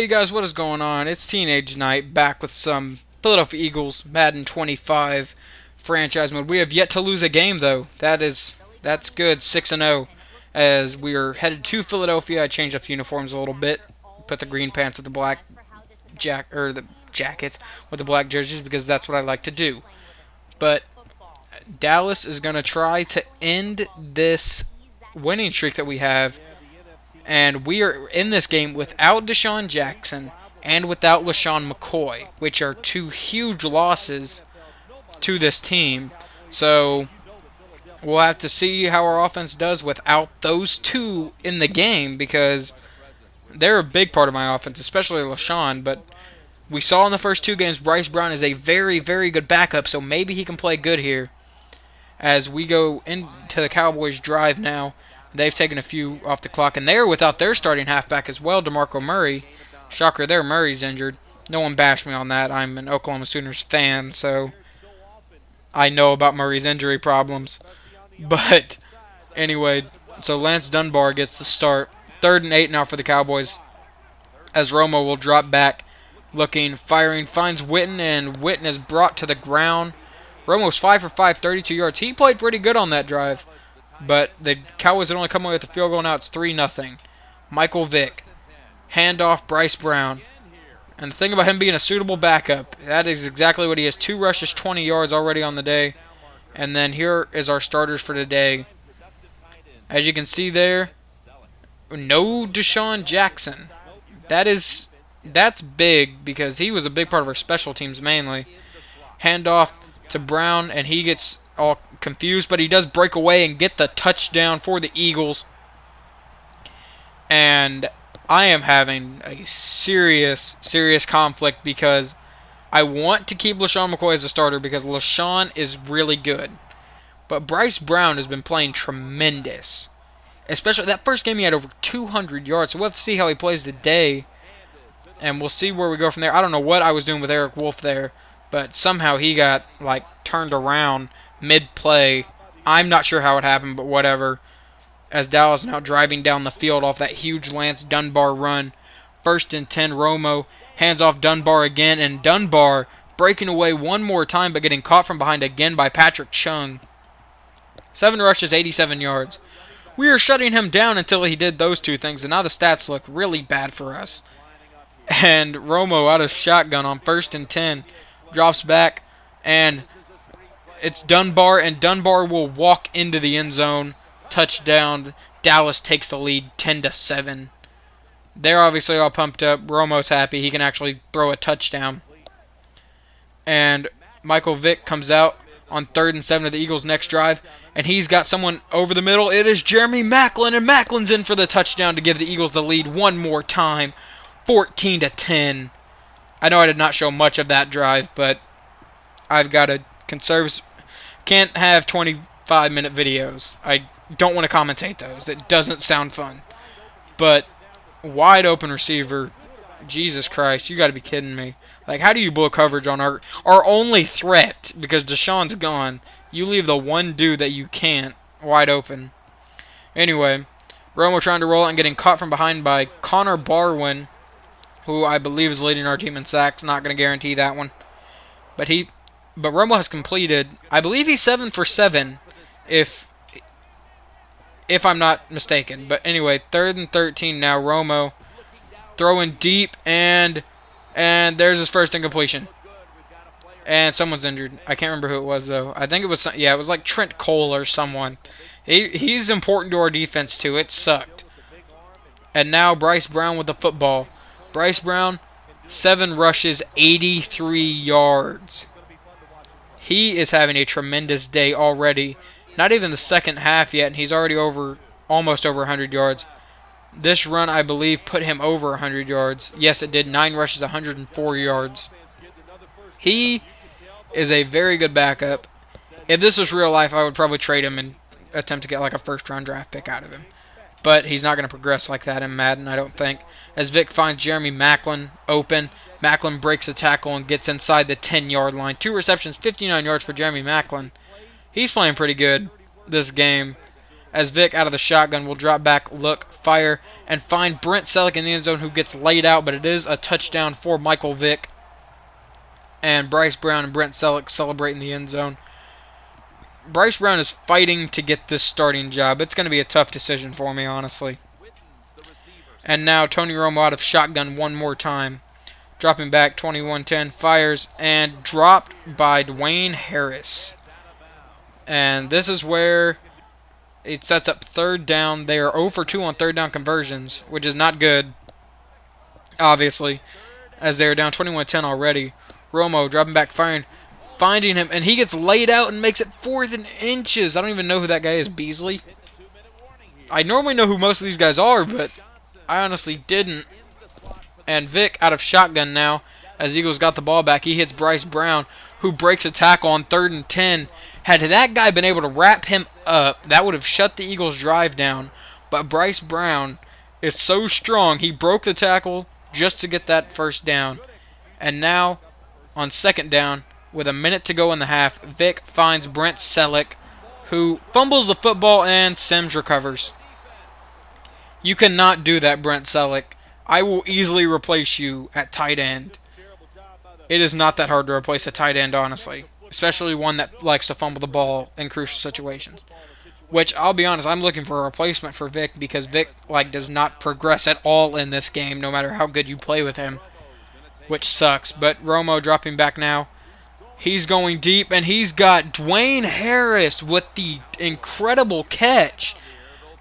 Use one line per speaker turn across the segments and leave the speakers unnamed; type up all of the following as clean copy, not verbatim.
Hey guys, what is going on? It's Teenage Night, back with some Philadelphia Eagles Madden 25 franchise mode. We have yet to lose a game though. That's good, 6-0. As we are headed to Philadelphia, I changed up uniforms a little bit. Put the green pants with the black the jackets with the black jerseys because that's what I like to do. But Dallas is going to try to end this winning streak that we have. And we are in this game without Deshaun Jackson and without LaShawn McCoy, which are two huge losses to this team. So we'll have to see how our offense does without those two in the game, because they're a big part of my offense, especially LaShawn. But we saw in the first two games Bryce Brown is a very, very good backup, so maybe he can play good here. As we go into the Cowboys drive now, they've taken a few off the clock, and they're without their starting halfback as well, DeMarco Murray. Shocker there, Murray's injured. No one bashed me on that. I'm an Oklahoma Sooners fan, so I know about Murray's injury problems. But anyway, so Lance Dunbar gets the start. 3rd and 8 now for the Cowboys, as Romo will drop back, looking, firing, finds Witten, and Witten is brought to the ground. Romo's 5 for 5, 32 yards. He played pretty good on that drive. But the Cowboys had only come away with the field goal. Now it's 3-0. Michael Vick. Handoff Bryce Brown. And the thing about him being a suitable backup, that is exactly what he is. 2 rushes, 20 yards already on the day. And then here is our starters for today. As you can see there, no Deshaun Jackson. That's big, because he was a big part of our special teams mainly. Handoff to Brown, and he gets all confused, but he does break away and get the touchdown for the Eagles. And I am having a serious conflict, because I want to keep LaShawn McCoy as a starter because LaShawn is really good. But Bryce Brown has been playing tremendous. Especially that first game, he had over 200 yards. So we'll have to see how he plays today, and we'll see where we go from there. I don't know what I was doing with Eric Wolf there, but somehow he got turned around mid-play. I'm not sure how it happened, but whatever. As Dallas now driving down the field off that huge Lance Dunbar run. 1st and 10, Romo hands off Dunbar again, and Dunbar breaking away one more time, but getting caught from behind again by Patrick Chung. 7 rushes, 87 yards. We were shutting him down until he did those two things, and now the stats look really bad for us. And Romo out of shotgun on 1st and 10. Drops back, and it's Dunbar, and Dunbar will walk into the end zone. Touchdown. Dallas takes the lead 10-7. They're obviously all pumped up. Romo's happy. He can actually throw a touchdown. And Michael Vick comes out on 3rd and 7 of the Eagles' next drive, and he's got someone over the middle. It is Jeremy Maclin, and Maclin's in for the touchdown to give the Eagles the lead one more time. 14-10. I know I did not show much of that drive, but I've got to conserve. Can't have 25-minute videos. I don't want to commentate those. It doesn't sound fun. But wide open receiver, Jesus Christ, you got to be kidding me. How do you blow coverage on our only threat, because Deshaun's gone? You leave the one dude that you can't wide open. Anyway, Romo trying to roll it and getting caught from behind by Connor Barwin, who I believe is leading our team in sacks. Not going to guarantee that one. But Romo has completed, I believe he's 7 for 7, if I'm not mistaken. But anyway, 3rd and 13 now. Romo throwing deep, and there's his first incompletion. And someone's injured. I can't remember who it was, though. I think it was, it was like Trent Cole or someone. He's important to our defense, too. It sucked. And now Bryce Brown with the football. Bryce Brown, 7 rushes, 83 yards. He is having a tremendous day already. Not even the second half yet, and he's already almost over 100 yards. This run, I believe, put him over 100 yards. Yes, it did. 9 rushes, 104 yards. He is a very good backup. If this was real life, I would probably trade him and attempt to get a first-round draft pick out of him. But he's not going to progress like that in Madden, I don't think. As Vick finds Jeremy Maclin open, Maclin breaks the tackle and gets inside the 10-yard line. 2 receptions, 59 yards for Jeremy Maclin. He's playing pretty good this game. as Vic out of the shotgun will drop back, look, fire, and find Brent Selleck in the end zone, who gets laid out, but it is a touchdown for Michael Vick. And Bryce Brown and Brent Selleck celebrate in the end zone. Bryce Brown is fighting to get this starting job. It's going to be a tough decision for me, honestly. And now Tony Romo out of shotgun one more time. Dropping back, 21-10, fires, and dropped by Dwayne Harris. And this is where it sets up third down. They are 0 for 2 on third down conversions, which is not good, obviously, as they are down 21-10 already. Romo dropping back, firing, finding him, and he gets laid out and makes it 4th and inches. I don't even know who that guy is, Beasley. I normally know who most of these guys are, but I honestly didn't. And Vic out of shotgun now, as Eagles got the ball back. He hits Bryce Brown, who breaks a tackle on 3rd and 10. Had that guy been able to wrap him up, that would have shut the Eagles' drive down. But Bryce Brown is so strong, he broke the tackle just to get that first down. And now, on 2nd down, with a minute to go in the half, Vic finds Brent Selleck, who fumbles the football and Sims recovers. You cannot do that, Brent Selleck. I will easily replace you at tight end. It is not that hard to replace a tight end, honestly. Especially one that likes to fumble the ball in crucial situations. Which, I'll be honest, I'm looking for a replacement for Vic because Vic does not progress at all in this game, no matter how good you play with him. Which sucks. But Romo dropping back now. He's going deep, and he's got Dwayne Harris with the incredible catch.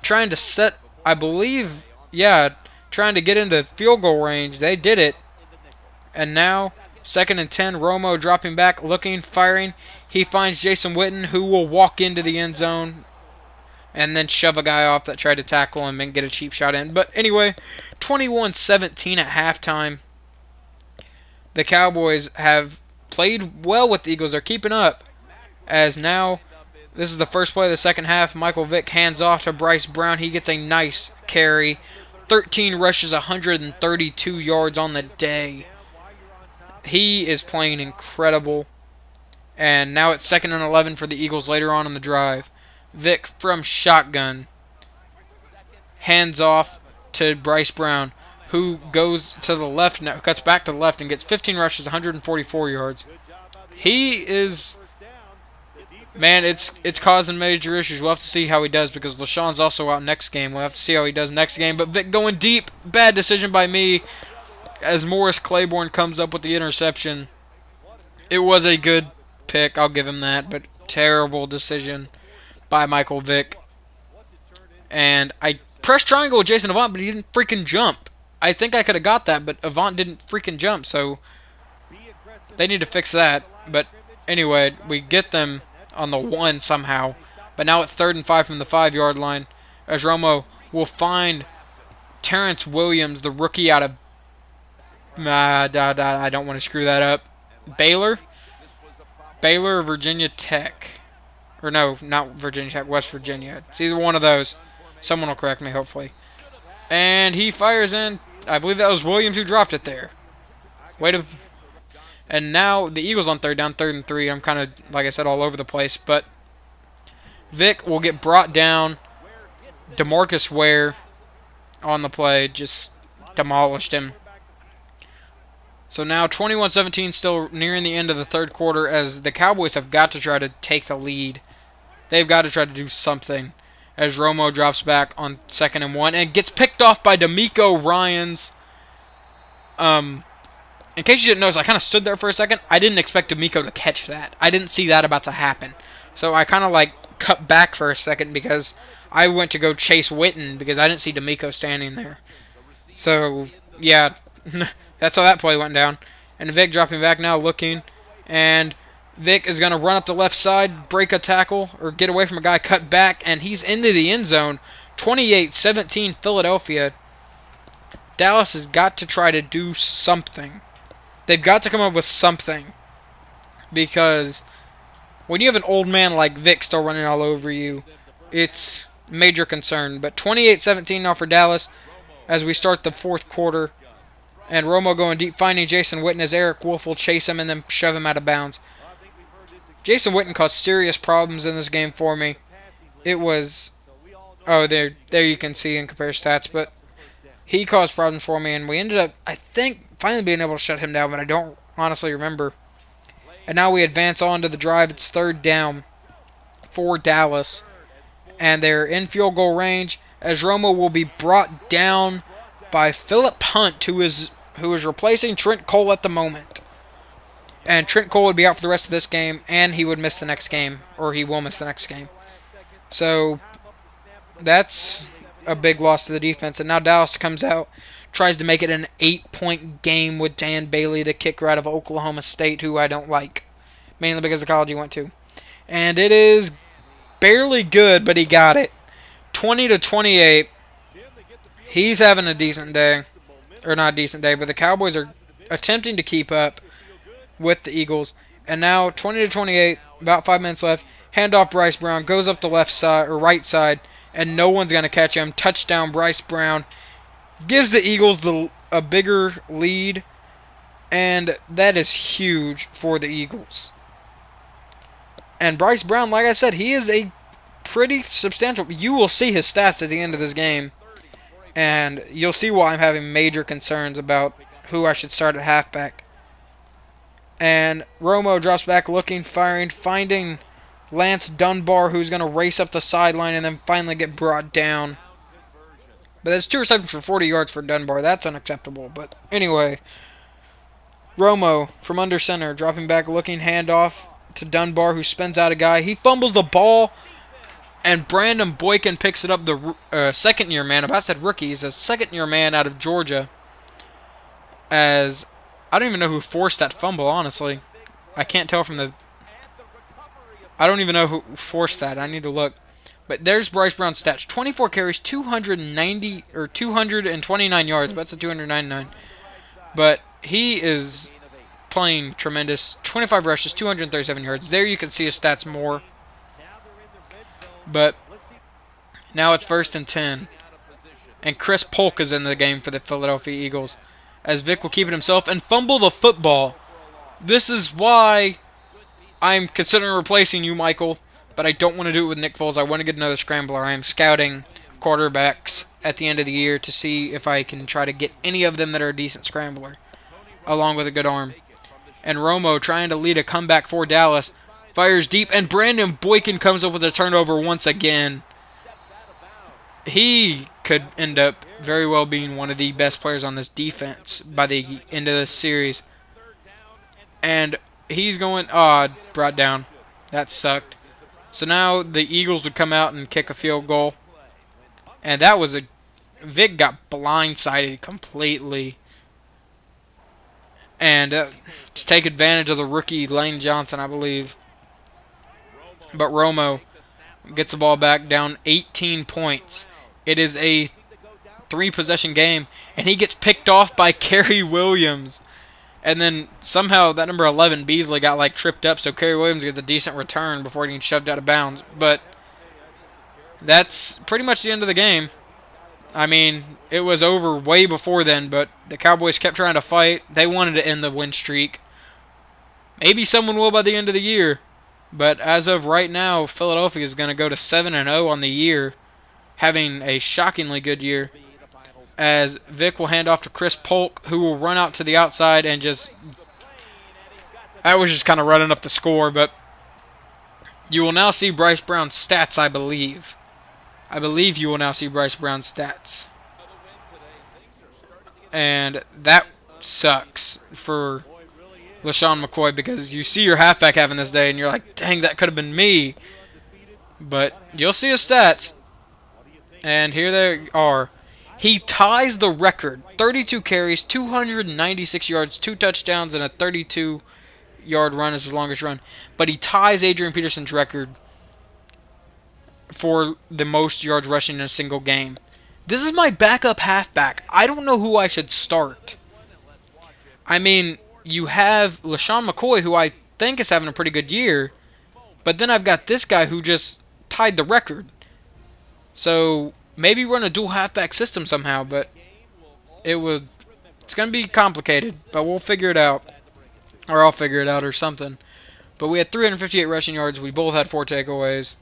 Trying to set, I believe, trying to get into field goal range. They did it. And now, 2nd and 10, Romo dropping back, looking, firing. He finds Jason Witten, who will walk into the end zone and then shove a guy off that tried to tackle him and get a cheap shot in. But anyway, 21-17 at halftime. The Cowboys have played well with the Eagles. They're keeping up. As now, this is the first play of the second half. Michael Vick hands off to Bryce Brown. He gets a nice carry. 13 rushes, 132 yards on the day. He is playing incredible. And now it's 2nd and 11 for the Eagles later on in the drive. Vick from shotgun. Hands off to Bryce Brown, who goes to the left now, cuts back to the left and gets 15 rushes, 144 yards. He is... Man, it's causing major issues. We'll have to see how he does because LaShawn's also out next game. We'll have to see how he does next game. But Vic going deep. Bad decision by me as Morris Claiborne comes up with the interception. It was a good pick. I'll give him that. But terrible decision by Michael Vick. And I pressed triangle with Jason Avant, but he didn't freaking jump. I think I could have got that, but Avant didn't freaking jump. So they need to fix that. But anyway, we get them on the 1 somehow. But now it's 3rd and 5 from the 5-yard line. As Romo will find Terrence Williams, the rookie out of... I don't want to screw that up. Baylor, Virginia Tech. Or no, not Virginia Tech, West Virginia. It's either one of those. Someone will correct me, hopefully. And he fires in. I believe that was Williams who dropped it there. And now the Eagles on 3rd down, 3rd and 3. I'm kind of, like I said, all over the place. But Vic will get brought down. DeMarcus Ware on the play just demolished him. So now 21-17, still nearing the end of the 3rd quarter, as the Cowboys have got to try to take the lead. They've got to try to do something. As Romo drops back on 2nd and 1 and gets picked off by D'Amico Ryans. In case you didn't notice, I kind of stood there for a second. I didn't expect D'Amico to catch that. I didn't see that about to happen. So I kind of cut back for a second because I went to go chase Witten because I didn't see D'Amico standing there. So, yeah, that's how that play went down. And Vic dropping back now, looking. And Vic is going to run up the left side, break a tackle, or get away from a guy, cut back, and he's into the end zone. 28-17 Philadelphia. Dallas has got to try to do something. They've got to come up with something. Because when you have an old man like Vic still running all over you, it's major concern. But 28-17 now for Dallas as we start the 4th quarter. And Romo going deep, finding Jason Witten as Eric Wolf will chase him and then shove him out of bounds. Jason Witten caused serious problems in this game for me. It was Oh, there you can see and compare stats, but he caused problems for me, and we ended up, I think, finally being able to shut him down, but I don't honestly remember. And now we advance on to the drive. It's third down for Dallas, and they're in field goal range as Romo will be brought down by Philip Hunt, who is replacing Trent Cole at the moment. And Trent Cole would be out for the rest of this game, and he would miss the next game, or he will miss the next game. So that's a big loss to the defense. And now Dallas comes out, tries to make it an 8-point game with Dan Bailey, the kicker out of Oklahoma State, who I don't like, mainly because of the college he went to. And it is barely good, but he got it. 20-28. He's having a decent day. Or not a decent day, but the Cowboys are attempting to keep up with the Eagles. And now 20-28, about 5 minutes left. Handoff Bryce Brown, goes up the left side or right side, and no one's going to catch him. Touchdown Bryce Brown. Gives the Eagles a bigger lead, and that is huge for the Eagles. And Bryce Brown, like I said, he is a pretty substantial. You will see his stats at the end of this game, and you'll see why I'm having major concerns about who I should start at halfback. And Romo drops back, looking, firing, finding Lance Dunbar, who's going to race up the sideline and then finally get brought down. But that's 2 receptions for 40 yards for Dunbar. That's unacceptable. But anyway, Romo from under center, dropping back, looking, handoff to Dunbar, who spins out a guy. He fumbles the ball, and Brandon Boykin picks it up, the second-year man. I said rookie. He's a second-year man out of Georgia. As I don't even know who forced that fumble, honestly. I can't tell from the... I don't even know who forced that. I need to look. But there's Bryce Brown's stats. 24 carries, 229 yards. But that's a 299. But he is playing tremendous. 25 rushes, 237 yards. There you can see his stats more. But now it's 1st and 10. And Chris Polk is in the game for the Philadelphia Eagles, as Vic will keep it himself and fumble the football. This is why I'm considering replacing you, Michael, but I don't want to do it with Nick Foles. I want to get another scrambler. I am scouting quarterbacks at the end of the year to see if I can try to get any of them that are a decent scrambler, along with a good arm. And Romo, trying to lead a comeback for Dallas, fires deep, and Brandon Boykin comes up with a turnover once again. He could end up very well being one of the best players on this defense by the end of this series. And he's going, brought down. That sucked. So now the Eagles would come out and kick a field goal. And that was Vic got blindsided completely. And to take advantage of the rookie Lane Johnson, I believe. But Romo gets the ball back, down 18 points. It is a 3-possession game, and he gets picked off by Kerry Williams. And then somehow that number 11, Beasley, got tripped up, so Kerry Williams gets a decent return before getting shoved out of bounds. But that's pretty much the end of the game. I mean, it was over way before then, but the Cowboys kept trying to fight. They wanted to end the win streak. Maybe someone will by the end of the year. But as of right now, Philadelphia is going to go to 7-0 on the year, having a shockingly good year. As Vic will hand off to Chris Polk, who will run out to the outside and just... I was just kind of running up the score, but you will now see Bryce Brown's stats, I believe. I believe you will now see Bryce Brown's stats. And that sucks for LaShawn McCoy, because you see your halfback having this day, and you're like, dang, that could have been me. But you'll see his stats. And here they are. He ties the record. 32 carries, 296 yards, 2 touchdowns, and a 32-yard run is his longest run. But he ties Adrian Peterson's record for the most yards rushing in a single game. This is my backup halfback. I don't know who I should start. I mean, you have LaShawn McCoy, who I think is having a pretty good year. But then I've got this guy who just tied the record. So maybe run a dual halfback system somehow, but it's going to be complicated, but we'll figure it out. Or I'll figure it out or something. But we had 358 rushing yards. We both had 4 takeaways.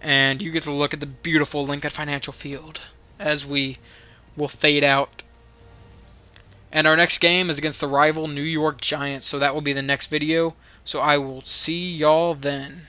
and you get to look at the beautiful Lincoln Financial Field as we will fade out. And our next game is against the rival New York Giants, so that will be the next video. So I will see y'all then.